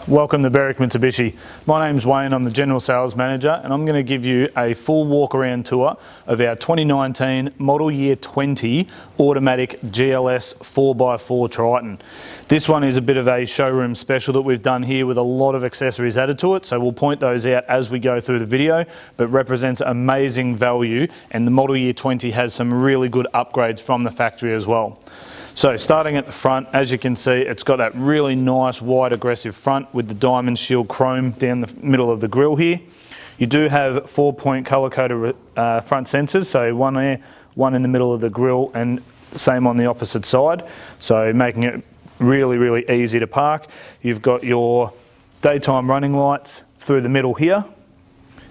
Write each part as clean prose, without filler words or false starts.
Welcome to Berwick Mitsubishi. My name's Wayne, I'm the General Sales Manager, and I'm going to give you a full walk around tour of our 2019 Model Year 20 Automatic GLS 4x4 Triton. This one is a bit of a showroom special that we've done here with a lot of accessories added to it, so we'll point those out as we go through the video, but represents amazing value, and the Model Year 20 has some really good upgrades from the factory as well. So starting at the front, as you can see, it's got that really nice wide aggressive front with the diamond shield chrome down the middle of the grille here. You do have 4-point colour-coded front sensors, so one there, one in the middle of the grille, and same on the opposite side, so making it really easy to park. You've got your daytime running lights through the middle here,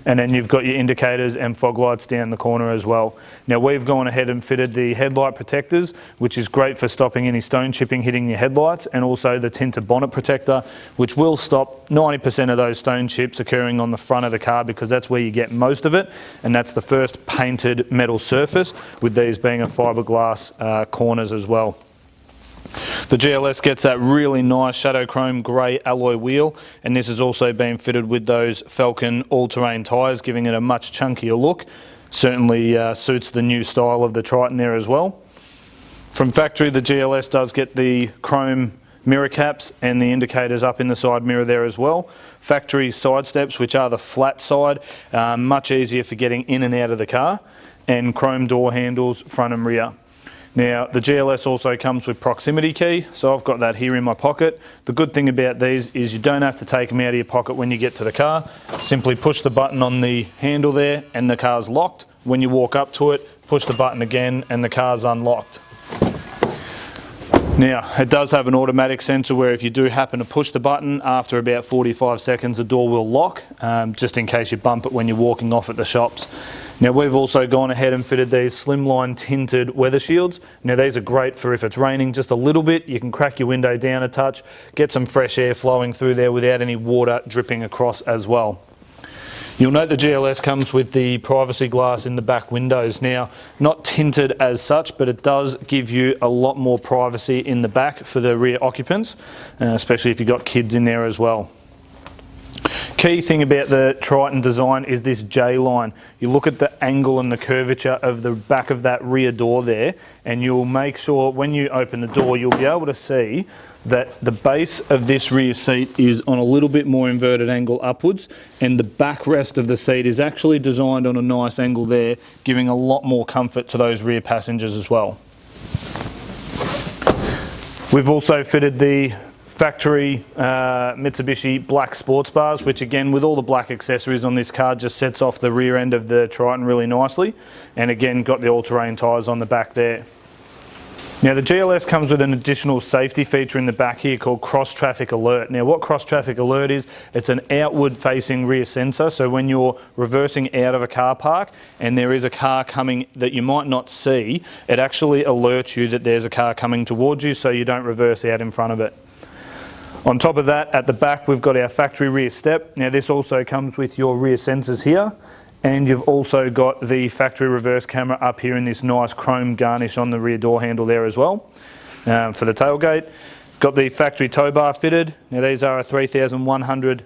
and then you've got your indicators and fog lights down the corner as well. Now we've gone ahead and fitted the headlight protectors, which is great for stopping any stone chipping hitting your headlights, and also the tinted bonnet protector, which will stop 90% of those stone chips occurring on the front of the car, because that's where you get most of it, and that's the first painted metal surface, with these being a fiberglass corners as well. The GLS gets that really nice shadow chrome grey alloy wheel, and this has also been fitted with those Falcon all-terrain tyres, giving it a much chunkier look. Certainly suits the new style of the Triton there as well. From factory, the GLS does get the chrome mirror caps and the indicators up in the side mirror there as well. Factory side steps, which are the flat side, much easier for getting in and out of the car, and chrome door handles front and rear. Now the GLS also comes with proximity key, so I've got that here in my pocket. The good thing about these is you don't have to take them out of your pocket when you get to the car. Simply push the button on the handle there and the car's locked. When you walk up to it, push the button again and the car's unlocked. Now, it does have an automatic sensor where if you do happen to push the button, after about 45 seconds the door will lock, just in case you bump it when you're walking off at the shops. Now we've also gone ahead and fitted these slimline tinted weather shields. Now these are great for if it's raining just a little bit, you can crack your window down a touch, get some fresh air flowing through there without any water dripping across as well. You'll note the GLS comes with the privacy glass in the back windows. Now, not tinted as such, but it does give you a lot more privacy in the back for the rear occupants, especially if you've got kids in there as well. Key thing about the Triton design is this J-line. You look at the angle and the curvature of the back of that rear door there, and you'll make sure when you open the door you'll be able to see that the base of this rear seat is on a little bit more inverted angle upwards, and the backrest of the seat is actually designed on a nice angle there, giving a lot more comfort to those rear passengers as well. We've also fitted the factory Mitsubishi black sports bars, which again with all the black accessories on this car just sets off the rear end of the Triton really nicely, and again got the all-terrain tyres on the back there. Now the GLS comes with an additional safety feature in the back here called Cross Traffic Alert. Now what Cross Traffic Alert is, it's an outward facing rear sensor, so when you're reversing out of a car park and there is a car coming that you might not see, it actually alerts you that there's a car coming towards you so you don't reverse out in front of it. On top of that, at the back we've got our factory rear step. Now this also comes with your rear sensors here, and you've also got the factory reverse camera up here in this nice chrome garnish on the rear door handle there as well. For the tailgate, got the factory tow bar fitted. Now these are a 3,100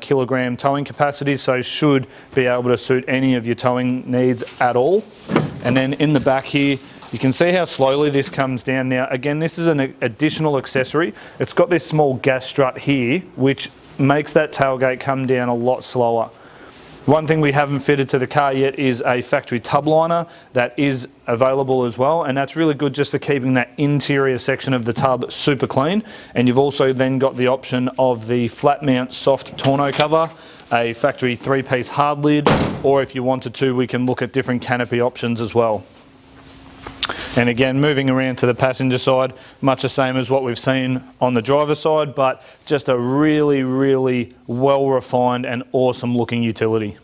kilogram towing capacity, so should be able to suit any of your towing needs at all. And then in the back here, you can see how slowly this comes down. Now again, this is an additional accessory. It's got this small gas strut here, which makes that tailgate come down a lot slower. One thing we haven't fitted to the car yet is a factory tub liner that is available as well, and that's really good just for keeping that interior section of the tub super clean. And you've also then got the option of the flat mount soft tonneau cover, a factory 3-piece hard lid, or if you wanted to, we can look at different canopy options as well. And again, moving around to the passenger side, much the same as what we've seen on the driver's side, but just a really well refined and awesome looking utility.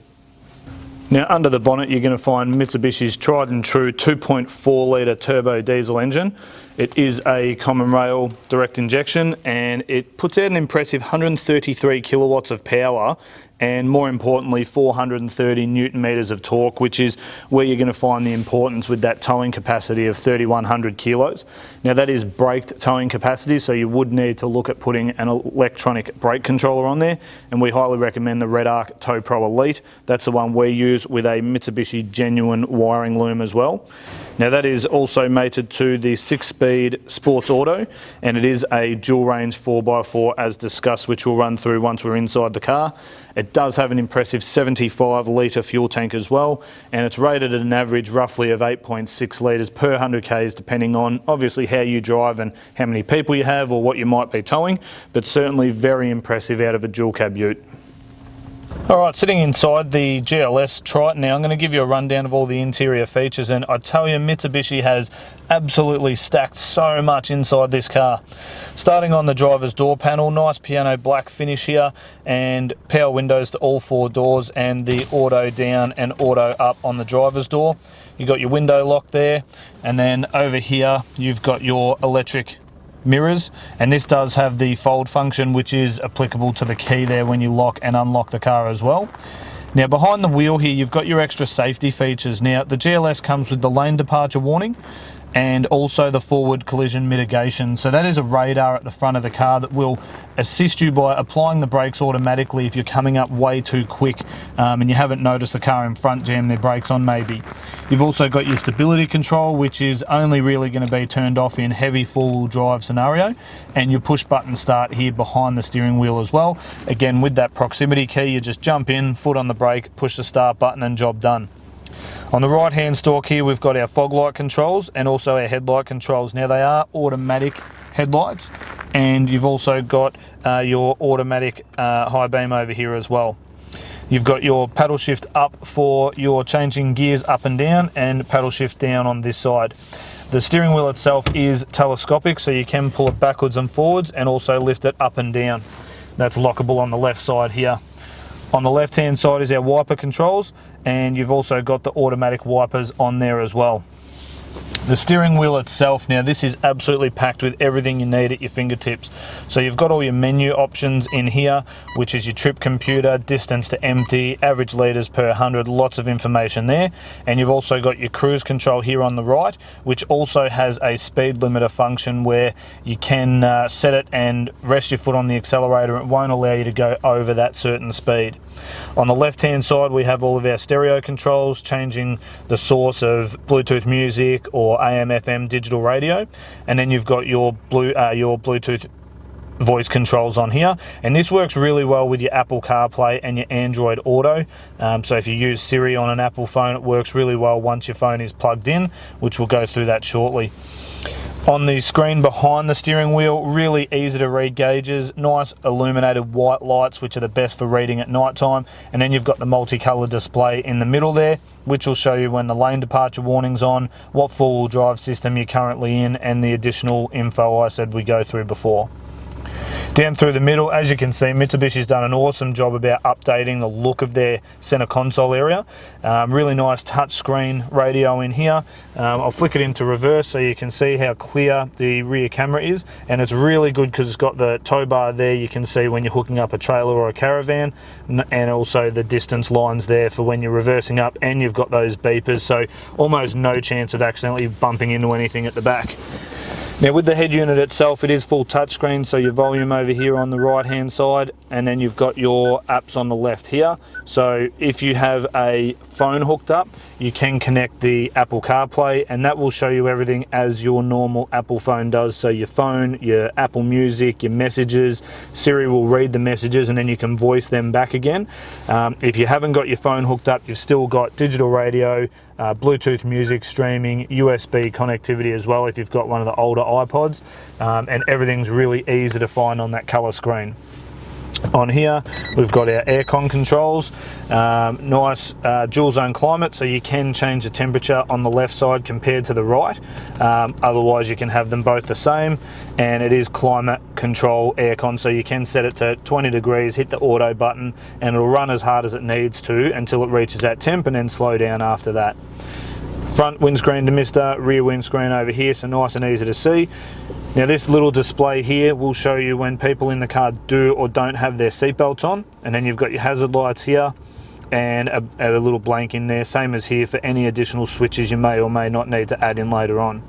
Now under the bonnet you're going to find Mitsubishi's tried and true 2.4 litre turbo diesel engine, It is a common rail direct injection, and it puts out an impressive 133 kilowatts of power, and more importantly 430 newton meters of torque, which is where you're going to find the importance with that towing capacity of 3100 kilos. Now that is braked towing capacity, so you would need to look at putting an electronic brake controller on there, and we highly recommend the Red Arc Tow Pro Elite. That's the one we use with a Mitsubishi genuine wiring loom as well. Now that is also mated to the 6-speed Sports Auto, and it is a dual range 4x4 as discussed, which we'll run through once we're inside the car. It does have an impressive 75 litre fuel tank as well, and it's rated at an average roughly of 8.6 litres per 100 k's, depending on obviously how you drive and how many people you have or what you might be towing, but certainly very impressive out of a dual cab ute. Alright, sitting inside the GLS Triton now, I'm going to give you a rundown of all the interior features, and I tell you, Mitsubishi has absolutely stacked so much inside this car. Starting on the driver's door panel, nice piano black finish here, and power windows to all 4 doors, and the auto down and auto up on the driver's door. You've got your window lock there, and then over here you've got your electric mirrors, and this does have the fold function, which is applicable to the key there when you lock and unlock the car as well. Now behind the wheel here you've got your extra safety features. Now the GLS comes with the lane departure warning and also the forward collision mitigation. So that is a radar at the front of the car that will assist you by applying the brakes automatically if you're coming up way too quick and you haven't noticed the car in front jam their brakes on maybe. You've also got your stability control, which is only really going to be turned off in heavy four-wheel drive scenario, and your push button start here behind the steering wheel as well. Again, with that proximity key, you just jump in, foot on the brake, push the start button and job done. On the right hand stalk here we've got our fog light controls and also our headlight controls. Now they are automatic headlights, and you've also got your automatic high beam over here as well. You've got your paddle shift up for your changing gears up and down, and paddle shift down on this side. The steering wheel itself is telescopic, so you can pull it backwards and forwards and also lift it up and down. That's lockable on the left side here. On the left hand side is our wiper controls, and you've also got the automatic wipers on there as well. The steering wheel itself, now this is absolutely packed with everything you need at your fingertips. So you've got all your menu options in here, which is your trip computer, distance to empty, average litres per 100, lots of information there. And you've also got your cruise control here on the right, which also has a speed limiter function where you can set it and rest your foot on the accelerator. It won't allow you to go over that certain speed. On the left hand side we have all of our stereo controls, changing the source of Bluetooth music or AM FM digital radio, and then you've got your Bluetooth voice controls on here, and this works really well with your Apple CarPlay and your Android Auto. So if you use Siri on an Apple phone, it works really well once your phone is plugged in, which we'll go through that shortly. On the screen behind the steering wheel, really easy to read gauges, nice illuminated white lights, which are the best for reading at night time, and then you've got the multicolour display in the middle there, which will show you when the lane departure warning's on, what four-wheel drive system you're currently in, and the additional info I said we go through before. Down through the middle, as you can see, Mitsubishi's done an awesome job about updating the look of their centre console area. Really nice touchscreen radio in here. I'll flick it into reverse so you can see how clear the rear camera is, and it's really good because it's got the tow bar there. You can see when you're hooking up a trailer or a caravan, and also the distance lines there for when you're reversing up, and you've got those beepers, so almost no chance of accidentally bumping into anything at the back. Now with the head unit itself, it is full touchscreen, so your volume over here on the right hand side, and then you've got your apps on the left here. So if you have a phone hooked up, you can connect the Apple CarPlay, and that will show you everything as your normal Apple phone does. So your phone, your Apple Music, your messages, Siri will read the messages and then you can voice them back again. If you haven't got your phone hooked up, you've still got digital radio, Bluetooth music streaming, USB connectivity as well if you've got one of the older iPods, and everything's really easy to find on that colour screen. On here we've got our aircon controls, nice dual zone climate, so you can change the temperature on the left side compared to the right. Otherwise you can have them both the same, and it is climate control aircon, so you can set it to 20 degrees, hit the auto button, and it'll run as hard as it needs to until it reaches that temp and then slow down after that. front windscreen demister, rear windscreen over here, so nice and easy to see. Now this little display here will show you when people in the car do or don't have their seatbelts on, and then you've got your hazard lights here and a little blank in there, same as here for any additional switches you may or may not need to add in later on.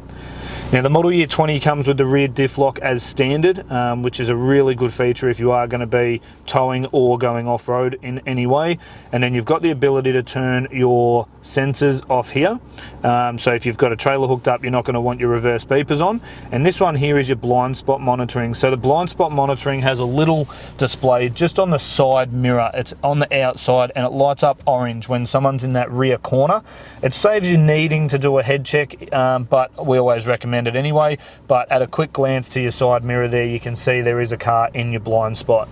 Now the model year 20 comes with the rear diff lock as standard, which is a really good feature if you are going to be towing or going off-road in any way. And then you've got the ability to turn your sensors off here. So if you've got a trailer hooked up, you're not going to want your reverse beepers on. And this one here is your blind spot monitoring. So the blind spot monitoring has a little display just on the side mirror. It's on the outside and it lights up orange when someone's in that rear corner. It saves you needing to do a head check, but we always recommend it anyway. But at a quick glance to your side mirror there, you can see there is a car in your blind spot.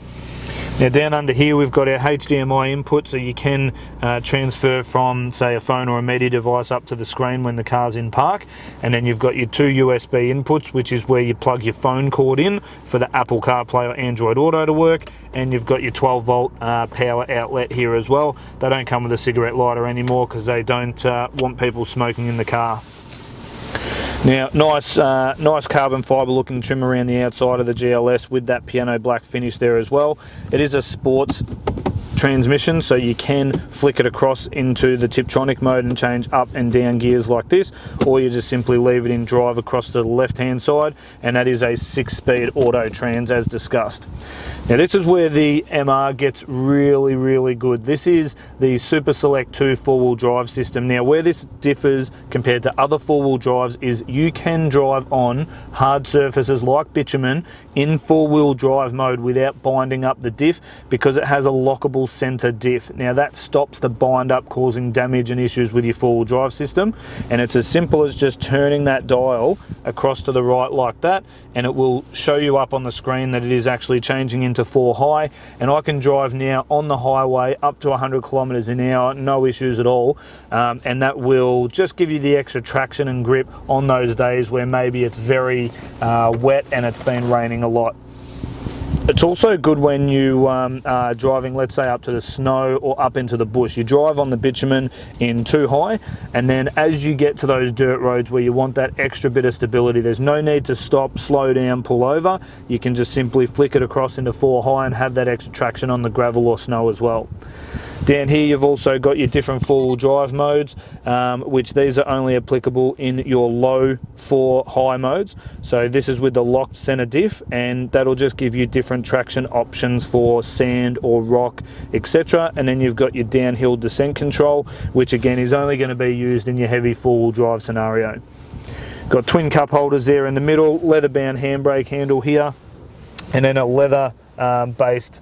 Now down under here we've got our HDMI input, so you can transfer from say a phone or a media device up to the screen when the car's in park. And then you've got your two USB inputs, which is where you plug your phone cord in for the Apple CarPlay or Android Auto to work. And you've got your 12 volt power outlet here as well. They don't come with a cigarette lighter anymore because they don't want people smoking in the car. Now, nice carbon fibre looking trim around the outside of the GLS with that piano black finish there as well. It is a sports transmission, so you can flick it across into the Tiptronic mode and change up and down gears like this, or you just simply leave it in drive across to the left hand side, and that is a 6-speed auto trans as discussed. Now this is where the MR gets really good. This is the Super Select 2 4-wheel drive system. Now where this differs compared to other 4-wheel drives is you can drive on hard surfaces like bitumen in 4-wheel drive mode without binding up the diff, because it has a lockable center diff. Now that stops the bind up causing damage and issues with your 4-wheel drive system, and it's as simple as just turning that dial across to the right like that, and it will show you up on the screen that it is actually changing into 4 high. And I can drive now on the highway up to 100 kilometers an hour, no issues at all, and that will just give you the extra traction and grip on those days where maybe it's very wet and it's been raining a lot. It's also good when you are driving, let's say, up to the snow or up into the bush. You drive on the bitumen in 2 high, and then as you get to those dirt roads where you want that extra bit of stability, there's no need to stop, slow down, pull over. You can just simply flick it across into 4 high and have that extra traction on the gravel or snow as well. Down here you've also got your different 4-wheel drive modes, which these are only applicable in your low 4 high modes. So this is with the locked center diff, and that'll just give you different traction options for sand or rock, etc. And then you've got your downhill descent control, which again is only going to be used in your heavy 4-wheel drive scenario. Got twin cup holders there in the middle, leather bound handbrake handle here, and then a leather based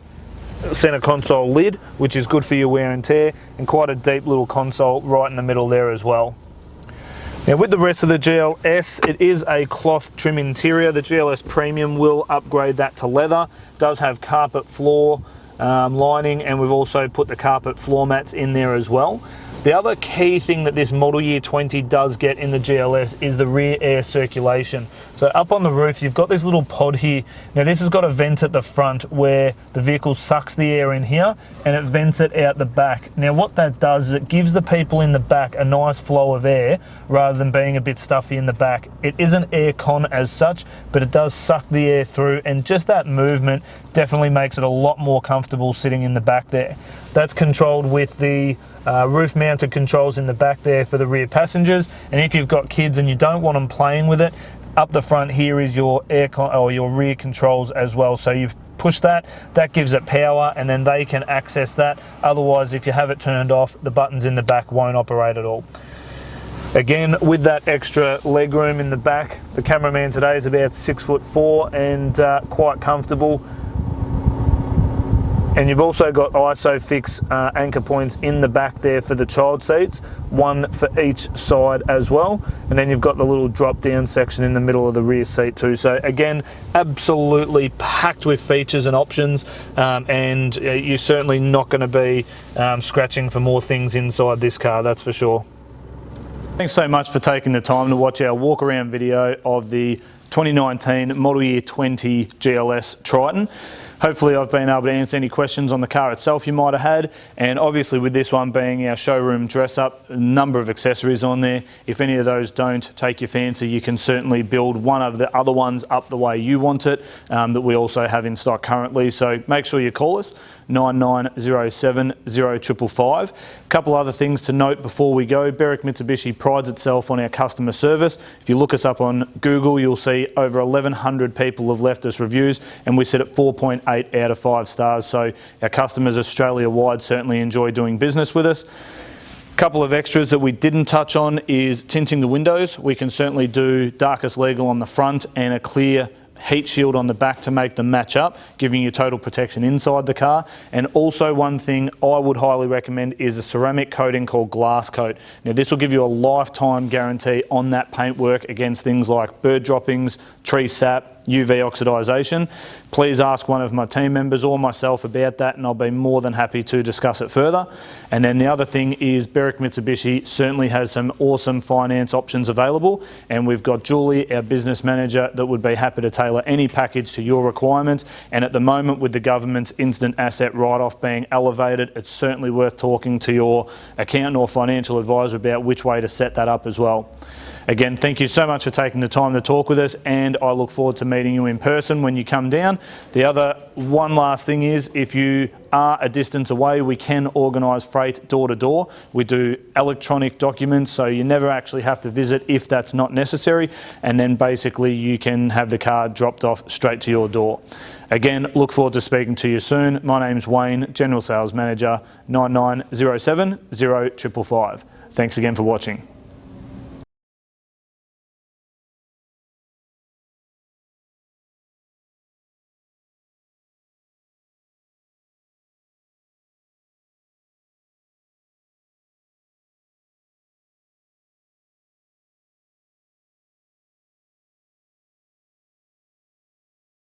center console lid, which is good for your wear and tear, and quite a deep little console right in the middle there as well. Now with the rest of the GLS, it is a cloth trim interior. The GLS Premium will upgrade that to leather. It does have carpet floor lining, and we've also put the carpet floor mats in there as well. The other key thing that this model year 20 does get in the GLS is the rear air circulation. So up on the roof you've got this little pod here. Now this has got a vent at the front where the vehicle sucks the air in here and it vents it out the back. Now what that does is it gives the people in the back a nice flow of air rather than being a bit stuffy in the back. It isn't air con as such, but it does suck the air through, and just that movement definitely makes it a lot more comfortable sitting in the back there. That's controlled with the roof mounted controls in the back there for the rear passengers, and if you've got kids and you don't want them playing with it, up the front here is your your rear controls as well. So you push that, that gives it power, and then they can access that. Otherwise, if you have it turned off, the buttons in the back won't operate at all. Again, with that extra leg room in the back, the cameraman today is about 6'4" and quite comfortable. And you've also got ISOFIX anchor points in the back there for the child seats, one for each side as well. And then you've got the little drop down section in the middle of the rear seat too. So again, absolutely packed with features and options, and you're certainly not going to be scratching for more things inside this car, that's for sure. Thanks so much for taking the time to watch our walk around video of the 2019 model year 20 GLS Triton. Hopefully I've been able to answer any questions on the car itself you might have had, and obviously with this one being our showroom dress up, a number of accessories on there. If any of those don't take your fancy, you can certainly build one of the other ones up the way you want it, that we also have in stock currently. So make sure you call us, 9907 0555. A couple other things to note before we go. Berwick Mitsubishi prides itself on our customer service. If you look us up on Google, you'll see over 1,100 people have left us reviews, and we sit at 4.8 out of 5 stars. So our customers Australia-wide certainly enjoy doing business with us. Couple of extras that we didn't touch on is tinting the windows. We can certainly do darkest legal on the front and a clear heat shield on the back to make them match up, giving you total protection inside the car. And also one thing I would highly recommend is a ceramic coating called Glass Coat. Now this will give you a lifetime guarantee on that paintwork against things like bird droppings, tree sap, UV oxidisation. Please ask one of my team members or myself about that, and I'll be more than happy to discuss it further. And then the other thing is Berwick Mitsubishi certainly has some awesome finance options available, and we've got Julie, our business manager, that would be happy to tailor any package to your requirements. And at the moment, with the government's instant asset write-off being elevated, it's certainly worth talking to your accountant or financial advisor about which way to set that up as well. Again, thank you so much for taking the time to talk with us, and I look forward to meeting you in person when you come down. The other one last thing is, if you are a distance away, we can organise freight door to door. We do electronic documents, so you never actually have to visit if that's not necessary, and then basically you can have the car dropped off straight to your door. Again, look forward to speaking to you soon. My name's Wayne, General Sales Manager, 9907 0555. Thanks again for watching.